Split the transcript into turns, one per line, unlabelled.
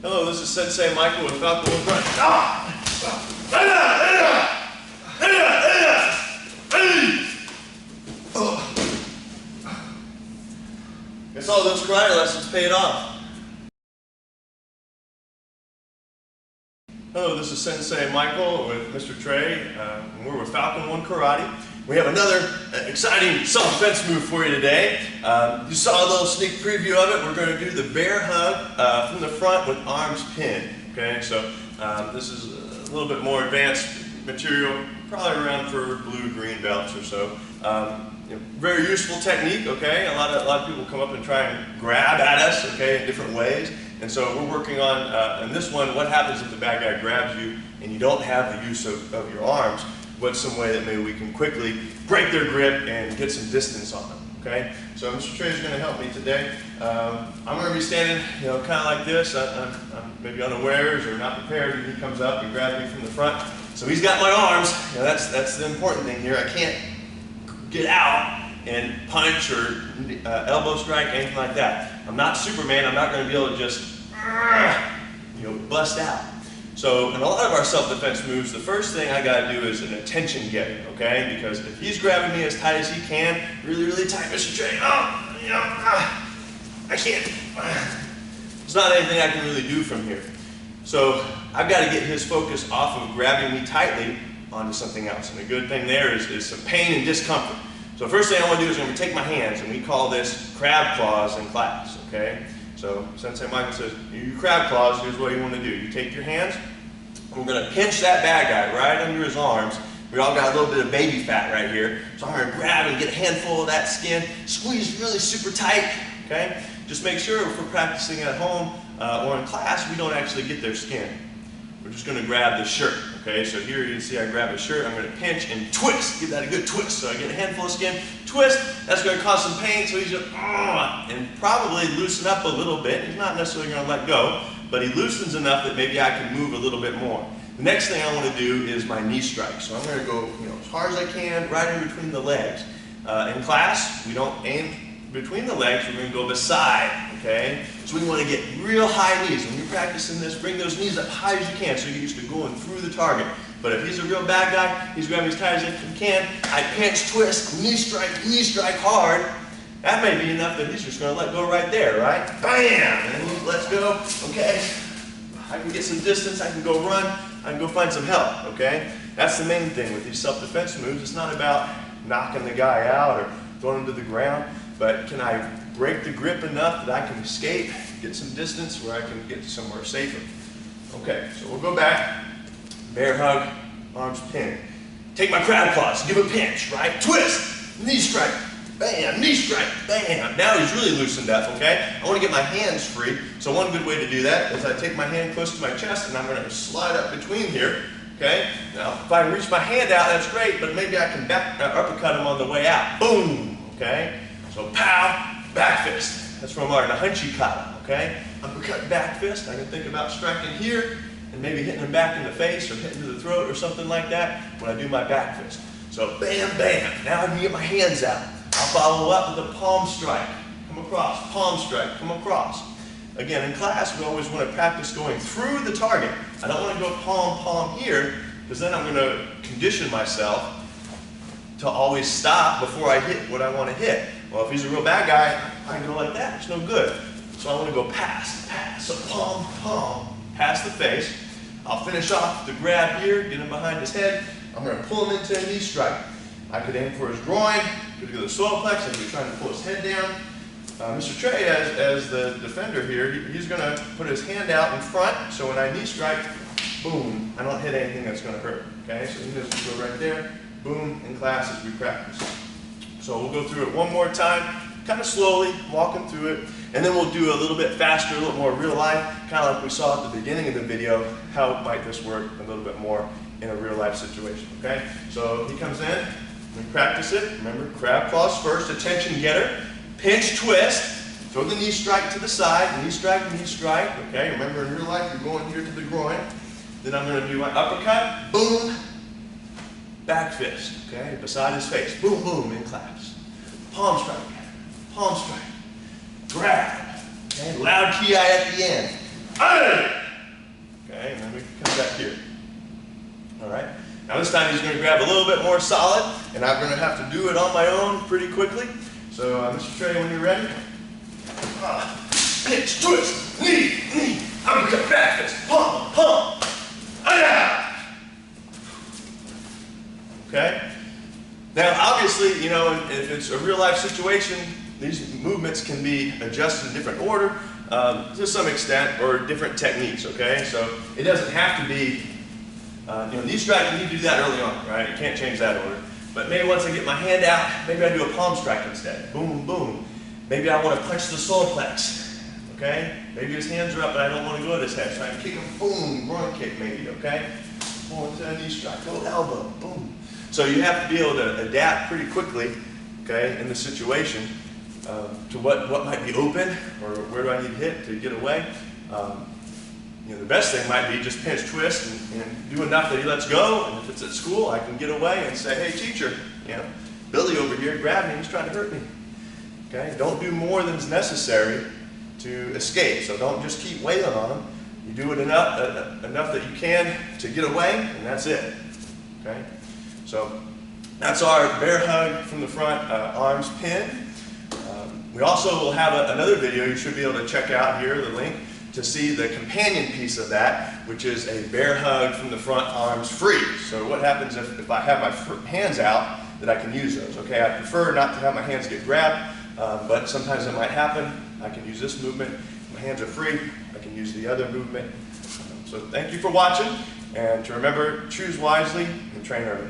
Hello, this is Sensei Michael with Falcon One Front. Guess all those karate lessons paid off. Hello, this is Sensei Michael with Mr. Trey, and we're with Falcon One Karate. We have another exciting self-defense move for you today. You saw a little sneak preview of it. We're going to do the bear hug from the front with arms pinned. Okay, so this is a little bit more advanced material, probably around for blue-green belts or so. Very useful technique. Okay, a lot of people come up and try and grab at us. Okay, in different ways. And so we're working on, in this one, what happens if the bad guy grabs you and you don't have the use of your arms? What's some way that maybe we can quickly break their grip and get some distance on them, okay? So Mr. Trey is going to help me today. I'm going to be standing, kind of like this. I'm maybe unawares or not prepared, and he comes up and grabs me from the front. So he's got my arms. That's the important thing here. I can't get out and punch or elbow strike, anything like that. I'm not Superman. I'm not going to be able to just, bust out. So in a lot of our self-defense moves, the first thing I got to do is an attention getting, okay? Because if he's grabbing me as tight as he can, really, really tight, Mr. Trey, I can't. There's not anything I can really do from here. So I've got to get his focus off of grabbing me tightly onto something else. And the good thing there is some pain and discomfort. So first thing I want to do is I'm going to take my hands, and we call this crab claws in class, okay? So Sensei Michael says, you crab claws, here's what you want to do. You take your hands, and we're going to pinch that bad guy right under his arms. We all got a little bit of baby fat right here. So I'm going to grab and get a handful of that skin, squeeze really super tight, okay? Just make sure if we're practicing at home or in class, we don't actually get their skin. We're just going to grab the shirt, okay? So here you can see I grab his shirt, I'm going to pinch and twist, give that a good twist. So I get a handful of skin, twist, that's going to cause some pain, so he's just, and probably loosen up a little bit. He's not necessarily going to let go, but he loosens enough that maybe I can move a little bit more. The next thing I want to do is my knee strike. So I'm going to go as hard as I can, right in between the legs. In class, we don't aim between the legs, we're going to go beside, okay? So we want to get real high knees. When you're practicing this, bring those knees up high as you can so you're used to going through the target. But if he's a real bad guy, he's grabbing as tight as he can. I pinch, twist, knee strike hard. That may be enough that he's just going to let go right there, right? Bam! And he lets go, okay? I can get some distance, I can go run, I can go find some help, okay? That's the main thing with these self-defense moves. It's not about knocking the guy out or throwing him to the ground. But can I break the grip enough that I can escape, get some distance where I can get somewhere safer? Okay, so we'll go back. Bear hug, arms pinned. Take my crab claws, give a pinch, right? Twist, knee strike, bam, knee strike, bam. Now he's really loosened up, okay? I want to get my hands free. So one good way to do that is I take my hand close to my chest and I'm going to slide up between here, okay? Now, if I can reach my hand out, that's great, but maybe I can uppercut him on the way out. Boom, okay? So pow, back fist. That's from our Nahanchi kata, okay? Uppercut, back fist. I can think about striking here and maybe hitting him back in the face or hitting to the throat or something like that when I do my back fist. So bam, bam. Now I can get my hands out. I'll follow up with a palm strike. Come across, palm strike, come across. Again, in class, we always want to practice going through the target. I don't want to go palm, palm here, because then I'm going to condition myself to always stop before I hit what I want to hit. Well, if he's a real bad guy, I can go like that. It's no good. So I want to go past. So palm, palm, past the face. I'll finish off the grab here, get him behind his head. I'm going to pull him into a knee strike. I could aim for his groin, could go to the solar plex, I could be trying to pull his head down. Mr. Trey, as the defender here, he's going to put his hand out in front, so when I knee strike, boom, I don't hit anything that's going to hurt. Okay, so he knows to go right there, boom, in class as we practice. So we'll go through it one more time, kind of slowly, walking through it, and then we'll do a little bit faster, a little more real life, kind of like we saw at the beginning of the video. How might this work a little bit more in a real life situation, okay? So he comes in, we practice it. Remember, crab claws first, attention getter, pinch, twist, throw the knee strike to the side, knee strike, okay? Remember in real life, you're going here to the groin. Then I'm going to do my uppercut, boom, back fist, okay, beside his face, boom, boom, in class. Palm strike, grab, okay, loud ki at the end. this time he's going to grab a little bit more solid, and I'm going to have to do it on my own pretty quickly. So Mr. Trey, when you're ready, pinch, twist, knee, uppercut, back fist, pump, pump, okay? Now, obviously, you know, if it's a real life situation, these movements can be adjusted in different order to some extent, or different techniques, okay? So it doesn't have to be, you know, knee strike, you need to do that early on, right? You can't change that order. But maybe once I get my hand out, maybe I do a palm strike instead. Boom, boom. Maybe I want to punch the solar plex, okay? Maybe his hands are up, but I don't want to go to his head. So I kick him, boom, run kick maybe, okay? Boom, into a knee strike, go elbow, boom. So you have to be able to adapt pretty quickly, okay, in the situation to what might be open, or where do I need to hit to get away. You know, the best thing might be just pinch, twist, and do enough that he lets go. And if it's at school, I can get away and say, hey, teacher, you know, Billy over here grabbed me, he's trying to hurt me. Okay? Don't do more than is necessary to escape. So don't just keep wailing on him. You do it enough that you can to get away, and that's it. Okay? So that's our bear hug from the front, arms pinned. We also will have another video you should be able to check out here, the link, to see the companion piece of that, which is a bear hug from the front, arms free. So what happens if I have my hands out, that I can use those, okay? I prefer not to have my hands get grabbed, but sometimes it might happen. I can use this movement. My hands are free. I can use the other movement. So thank you for watching, and to remember, choose wisely and train early.